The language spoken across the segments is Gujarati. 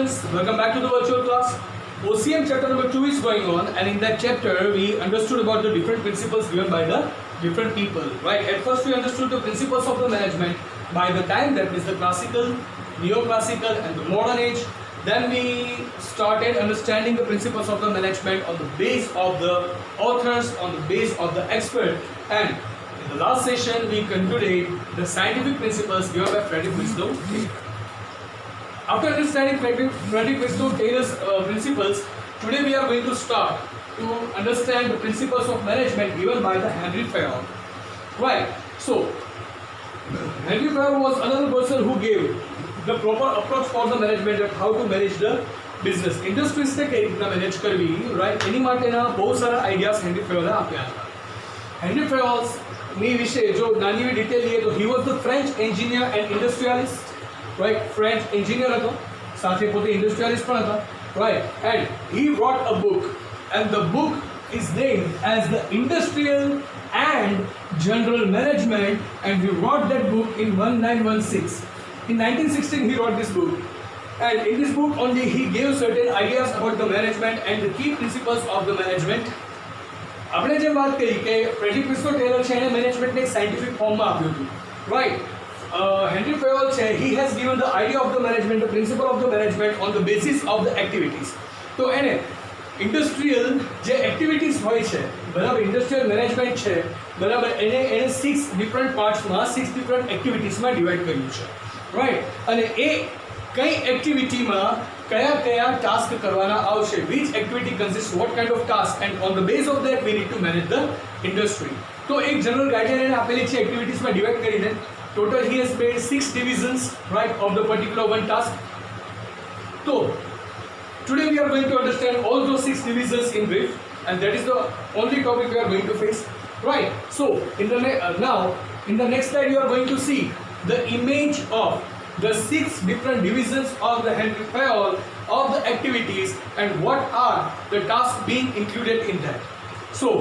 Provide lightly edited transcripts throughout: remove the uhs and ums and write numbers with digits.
students, welcome back to the virtual class. OCM chapter number 2 is going on, and in that chapter we understood about the different principles given by the different people, right? At first we understood the principles of the management by the time, that is the classical, neoclassical and the modern age. Then we started understanding the principles of the management on the base of the authors, on the base of the expert, and in the last session we concluded the scientific principles given by Frederick Winslow. After understanding Frederick Winslow Taylor's principles, today we are going to start to understand the principles of management given by the Henry Fayol. Right. So, Henry Fayol was another person who gave the proper approach for the management of how to manage the business. Industries ને કઈ રીતના મેનેજ કરવી, right? એની માટેના બહુ સારા આઈડિયાઝ હેનરી ફેયોલે આપ્યા હતા. હેનરી ફેયોલ્સ ની વિશે જો નાની એવી ડિટેલ લઈએ તો he was the French engineer and industrialist, right? French engineer હતો, સાથે પોતે industrialist પણ હતા, right? And he wrote a book, and the book is named as the Industrial and General Management, and he wrote that book in 1916. In 1916 he wrote this book, and in this book only he gave certain ideas about the management and the key principles of the management. આપણે જે વાત કરી કે ફ્રેડરિક વિન્સ્લો ટેલર છે એને મેનેજમેન્ટને એક સાયન્ટિફિક ફોર્મમાં આપ્યું હતું, રાઈટ? હેનરી ફેયોલ છે, he has given the idea of the management, the principle of the management on the basis of the activities. તો એને ઇન્ડસ્ટ્રીયલ જે એક્ટિવિટીઝ હોય છે, બરાબર, ઇન્ડસ્ટ્રીયલ મેનેજમેન્ટ છે, બરાબર, એને 6 ડિફરન્ટ પાર્ટ્સમાં 6 ડિફરન્ટ એક્ટિવિટીઝમાં ડિવાઈડ કર્યું છે, રાઈટ? અને એ કઈ એક્ટિવિટીમાં કયા કયા ટાસ્ક કરવાના આવશે, which activity consists what kind of task, and on the base of that we need to manage the industry. તો એક જનરલ ગાઈડલાઈન એને આપેલી છે એક્ટિવિટીઝમાં ડિવાઈડ કરીને. Total he has made 6 divisions, right, of the particular one task. So today we are going to understand all those 6 divisions in brief, and that is the only topic we are going to face, right? So in the now in the next slide you are going to see the image of the 6 different divisions of the Henry Fayol of the activities and what are the tasks being included in that. So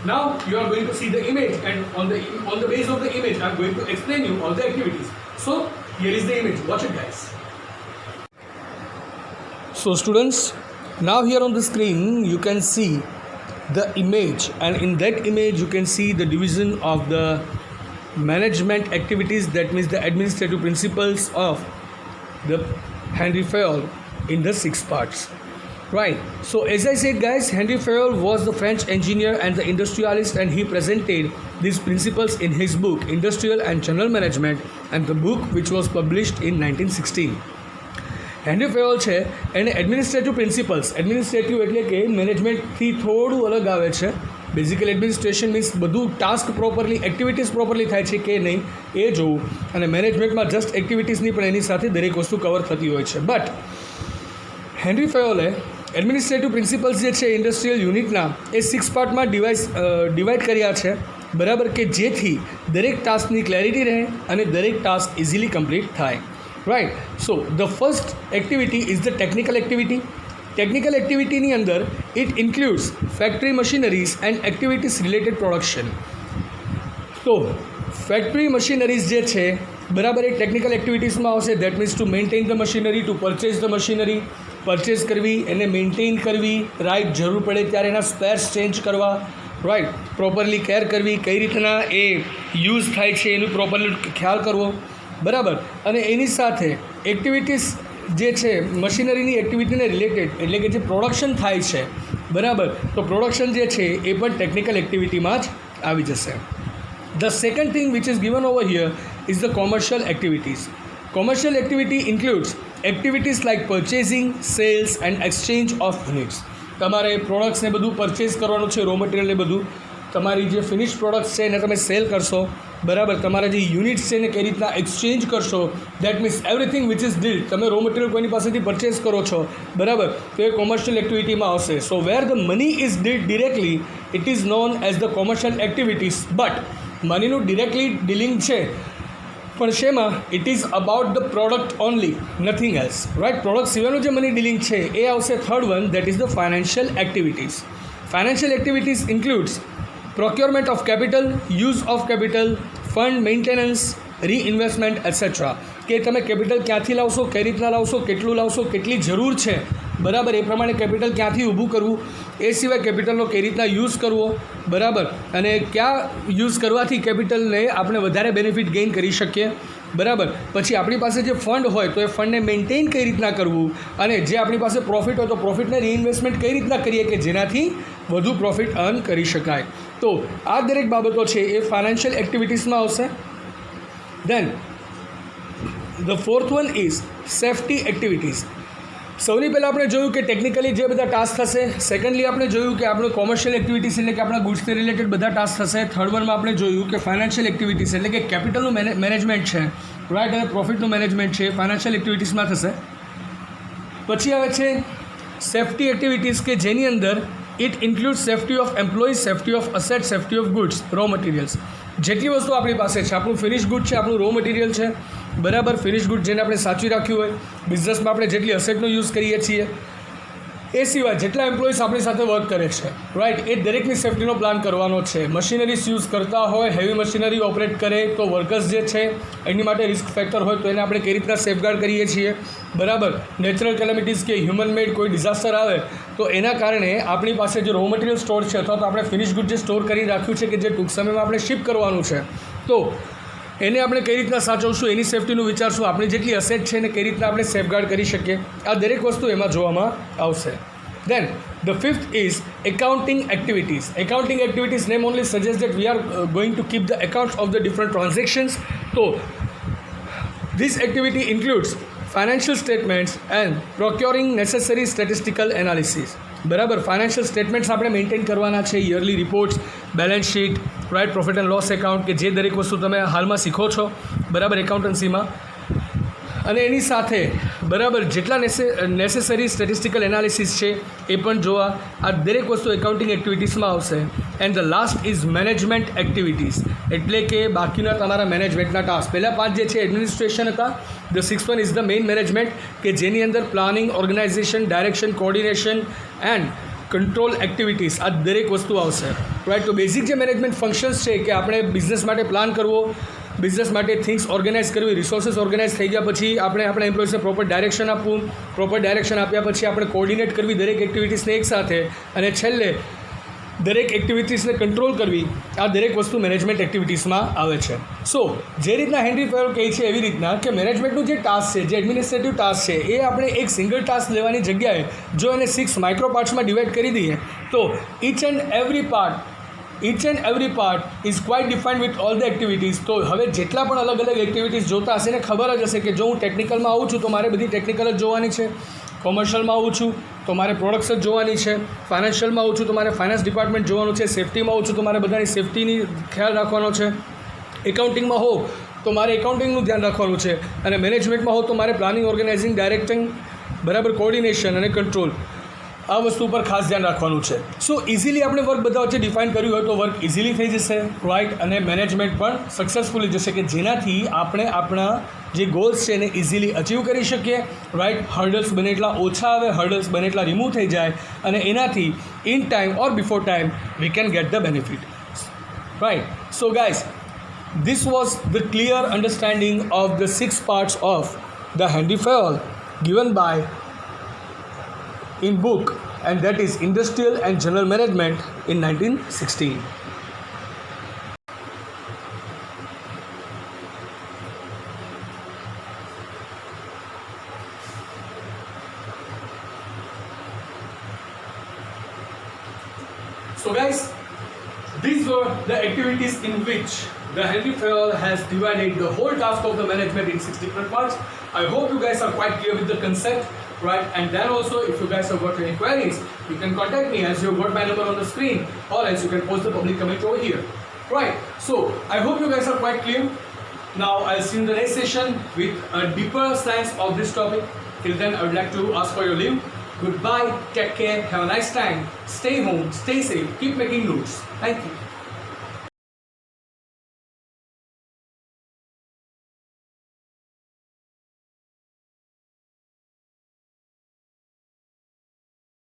now you are going to see the image, and on the base of the image I am going to explain you all the activities. So here is the image, watch it guys. So students, now here on the screen you can see the image, and in that image you can see the division of the management activities, that means the administrative principles of the Henry Fayol in the 6 parts, right? So as I said guys, Henry Fayol was the French engineer and the industrialist, and he presented these principles in his book Industrial and General Management, and the book which was published in 1916. Henry ફેયોલ છે એને એડમિનિસ્ટ્રેટિવ પ્રિન્સિપલ્સ, એડમિનિસ્ટ્રેટિવ એટલે કે મેનેજમેન્ટથી થોડું અલગ આવે છે. બેઝિકલી એડમિનિસ્ટ્રેશન મીન્સ બધું ટાસ્ક પ્રોપરલી, એક્ટિવિટીઝ પ્રોપરલી થાય છે કે નહીં એ જોવું, અને મેનેજમેન્ટમાં જસ્ટ એક્ટિવિટીઝ નહીં પણ એની સાથે દરેક વસ્તુ કવર થતી હોય છે. બટ હેનરી ફેયોલે એડમિનિસ્ટ્રેટિવ પ્રિન્સિપલ્સ જે છે ઇન્ડસ્ટ્રીયલ યુનિટના એ 6 પાર્ટમાં ડિવાઈડ કર્યા છે, બરાબર, કે જેથી દરેક ટાસ્કની ક્લેરિટી રહે અને દરેક ટાસ્ક ઇઝીલી કમ્પ્લીટ થાય, right? So the first activity is the technical activity. Technical activity ની અંદર it includes factory machineries and activities related production. તો factory machineries જે છે, બરાબર, એ ટેકનિકલ એક્ટિવિટીઝમાં આવશે. That means to maintain the machinery, to purchase the machinery, purchase કરવી, એને મેન્ટેન કરવી, રાઈટ, જરૂર પડે ત્યારે એના સ્પેર્સ ચેન્જ કરવા, રાઈટ, પ્રોપરલી કેર કરવી, કઈ રીતના એ યુઝ થાય છે એનું પ્રોપરલી ખ્યાલ કરવો, બરાબર. અને એની સાથે એક્ટિવિટીઝ જે છે મશીનરીની એક્ટિવિટીને રિલેટેડ, એટલે કે જે પ્રોડક્શન થાય છે, બરાબર, તો પ્રોડક્શન જે છે એ પણ ટેકનિકલ એક્ટિવિટીમાં જ આવી જશે. The second thing which is given over here is the commercial activities. Commercial activity includes activities like purchasing, sales and exchange of units. તમારે પ્રોડક્ટ્સને બધું પરચેઝ કરવાનું છે, રો મટીરિયલ ને બધું, તમારી જે ફિનિશ પ્રોડક્ટ્સ છે એને તમે સેલ કરશો, બરાબર, તમારા જે યુનિટ્સ છે એને કઈ રીતના એક્સચેન્જ કરશો, that means everything which is did, તમે રો મટીરિયલ કોઈની પાસેથી પરચેઝ કરો છો, બરાબર, તો એ કોમર્શિયલ એક્ટિવિટીમાં આવશે. So where the money is did directly it is known as the commercial activities, but મનીનું ડિરેક્ટલી ડીલિંગ છે પણ શેમાં, it is about the product only, nothing else, right? Product સિવાયનું જે મની ડીલિંગ છે એ આવશે third one, that is the financial activities. Financial activities includes procurement of capital, use of capital, fund maintenance, reinvestment, etc. કે તમે કેપિટલ ક્યાંથી લાવશો, કઈ રીતના લાવશો, કેટલું લાવશો, કેટલી જરૂર છે, બરાબર, એ પ્રમાણે કેપિટલ ક્યાંથી ઊભું કરવું, એ સિવાય કેપિટલનો કઈ રીતના યુઝ કરવો, બરાબર, અને ક્યાં યુઝ કરવાથી કેપિટલને આપણે વધારે બેનિફિટ ગેઇન કરી શકીએ, બરાબર. પછી આપણી પાસે જે ફંડ હોય તો એ ફંડને મેન્ટેન કઈ રીતના કરવું, અને જે આપણી પાસે પ્રોફિટ હોય તો પ્રોફિટને રીઇન્વેસ્ટમેન્ટ કઈ રીતના કરીએ કે જેનાથી વધુ પ્રોફિટ અર્ન કરી શકાય. તો આ દરેક બાબતો છે એ ફાઇનાન્શિયલ એક્ટિવિટીઝમાં આવશે. Then the fourth one is safety activities. સૌથી પહેલાં આપણે જોયું કે ટેકનિકલી જે બધા ટાસ્ક થશે. સેકન્ડલી આપણે જોયું કે આપણે કોમર્શિયલ એક્ટિવિટીઝ એટલે કે આપણા ગુડ્સથી રિલેટેડ બધા ટાસ્ક થશે. થર્ડ વનમાં આપણે જોયું કે ફાઇનાન્શિયલ એક્ટિવિટીઝ એટલે કે કેપિટલનું મેનેજમેન્ટ છે, રાઈટ, અને પ્રોફિટનું મેનેજમેન્ટ છે, ફાઇનાન્શિયલ એક્ટિવિટીઝમાં થશે. પછી આવે છે સેફ્ટી એક્ટિવિટીઝ કે જેની અંદર it include safety of employees, safety of asset, safety of goods, raw materials. જેટલી વસ્તુ આપણી પાસે છે, આપણું ફિનિશ ગુડ છે, આપણું રો મટીરિયલ છે, બરાબર, ફિનિશ ગુડ જેને આપણે સાચવી રાખ્યું હોય, બિઝનેસમાં આપણે જેટલી અસેટનો યુઝ કરીએ છીએ, એ સિવાય જેટલા એમ્પ્લોઈઝ આપણી સાથે વર્ક કરે છે, રાઈટ, એ દરેકની સેફ્ટીનો પ્લાન કરવાનો છે. મશીનરીઝ યુઝ કરતા હોય, હેવી મશીનરી ઓપરેટ કરે તો વર્કર્સ જે છે એની માટે રિસ્ક ફેક્ટર હોય તો એને આપણે કઈ રીતના સેફગાર્ડ કરીએ છીએ, બરાબર. નેચરલ કેલેમિટીઝ કે હ્યુમન મેડ કોઈ ડિઝાસ્ટર આવે તો એના કારણે આપણી પાસે જે રો મટીરિયલ સ્ટોર છે અથવા તો આપણે ફિનિશ ગુડ જે સ્ટોર કરી રાખ્યું છે કે જે ટૂંક સમયમાં આપણે શિપ કરવાનું છે, તો એને આપણે કઈ રીતના સાચવશું, એની સેફ્ટીનું વિચારશું, આપણી જેટલી અસેટ છે એને કઈ રીતના આપણે સેફગાર્ડ કરી શકીએ, આ દરેક વસ્તુ એમાં જોવામાં આવશે. Then the fifth is accounting activities. Accounting activities name only suggests that we are going to keep the accounts of the different transactions. So this activity includes financial statements and procuring necessary statistical analysis. બરાબર, ફાઇનાન્શિયલ સ્ટેટમેન્ટ્સ આપણે મેન્ટેન કરવાના છે, yearly reports, balance sheet, right, profit and loss account કે જે દરેક વસ્તુ તમે હાલમાં શીખો છો, બરાબર, એકાઉન્ટન્સીમાં. અને એની સાથે બરાબર જેટલા નેસેસરી સ્ટેટિસ્ટિકલ એનાલિસિસ છે એ પણ જોવા. આ દરેક વસ્તુ એકાઉન્ટિંગ એક્ટિવિટીઝમાં આવશે. And the last is management activities એટલે કે બાકીના તમારા મેનેજમેન્ટના ટાસ્ક. પહેલાં 5 જે છે એડમિનિસ્ટ્રેશન હતા. The 6th one is the main management કે જેની અંદર planning, organisation, direction, coordination and control activities, આ દરેક વસ્તુ આવશે, રાઈટ. તો બેઝિક જે મેનેજમેન્ટ ફંક્શન્સ છે કે આપણે બિઝનેસ માટે પ્લાન કરવો, બિઝનેસ માટે થિંગ્સ ઓર્ગેનાઇઝ કરવી, રિસોર્સિસ ઓર્ગેનાઇઝ થઈ ગયા પછી આપણે આપણા એમ્પ્લોઈઝને પ્રોપર ડાયરેક્શન આપવું, પ્રોપર ડાયરેક્શન આપ્યા પછી આપણે કોર્ડિનેટ કરવી દરેક એક્ટિવિટીઝને એકસાથે, અને છેલ્લે દરેક એક્ટિવિટીઝને કંટ્રોલ કરવી. આ દરેક વસ્તુ મેનેજમેન્ટ એક્ટિવિટીઝમાં આવે છે. સો જે રીતના હેનરી ફેરો કહે છે એવી રીતના કે મેનેજમેન્ટનું જે ટાસ્ક છે, જે એડમિનિસ્ટ્રેટિવ ટાસ્ક છે, એ આપણે એક સિંગલ ટાસ્ક લેવાની જગ્યાએ જો એને 6 માઇક્રો પાર્ટ્સમાં ડિવાઈડ કરી દઈએ તો each and every part is quite defined with all the activities. તો હવે જેટલા પણ અલગ અલગ એક્ટિવિટીઝ જોતા હશે એને ખબર જ હશે કે જો હું ટેકનિકલમાં આવું છું તો મારે બધી ટેકનિકલ જ જોવાની છે, કોમર્શિયલમાં આવું છું તો મારે પ્રોડક્ટ્સ જ જોવાની છે, ફાઇનાન્શિયલમાં આવું છું તો મારે ફાઇનાન્સ ડિપાર્ટમેન્ટ જોવાનું છે, સેફ્ટીમાં આવું છું તો મારે બધાની સેફ્ટીની ખ્યાલ રાખવાનો છે, એકાઉન્ટિંગમાં હોઉં તો મારે એકાઉન્ટિંગનું ધ્યાન રાખવાનું છે, અને મેનેજમેન્ટમાં હોઉં તો મારે પ્લાનિંગ, ઓર્ગેનાઇઝિંગ, ડાયરેક્ટિંગ, બરાબર, કોર્ડિનેશન અને કંટ્રોલ, આ વસ્તુ પર ખાસ ધ્યાન રાખવાનું છે. સો ઇઝીલી આપણે વર્ક બધા વચ્ચે ડિફાઇન કર્યું હોય તો વર્ક ઇઝીલી થઈ જશે, રાઈટ, અને મેનેજમેન્ટ પણ સક્સેસફુલી જશે કે જેનાથી આપણે આપણા જે ગોલ્સ છે એને ઇઝીલી અચીવ કરી શકીએ, રાઈટ. હર્ડલ્સ બને એટલા ઓછા આવે, હર્ડલ્સ બને એટલા રિમૂવ થઈ જાય, અને એનાથી in time or before time we can get the benefit, right. So guys, this was the clear understanding of the 6 parts of the Henry Fayol given by in book, and that is Industrial and General Management in 1916. So guys, these were the activities in which the Henry Fayol has divided the whole task of the management in 6 different parts. I hope you guys are quite clear with the concept, right? And then also, if you guys have got any queries, you can contact me as you've got my number on the screen, or else you can post the public comment over here, right? So I hope you guys are quite clear. Now I'll see you in the next session with a deeper science of this topic. Till then, I would like to ask for your leave. Goodbye, take care, have a nice time, stay home, stay safe, keep making notes. Thank you.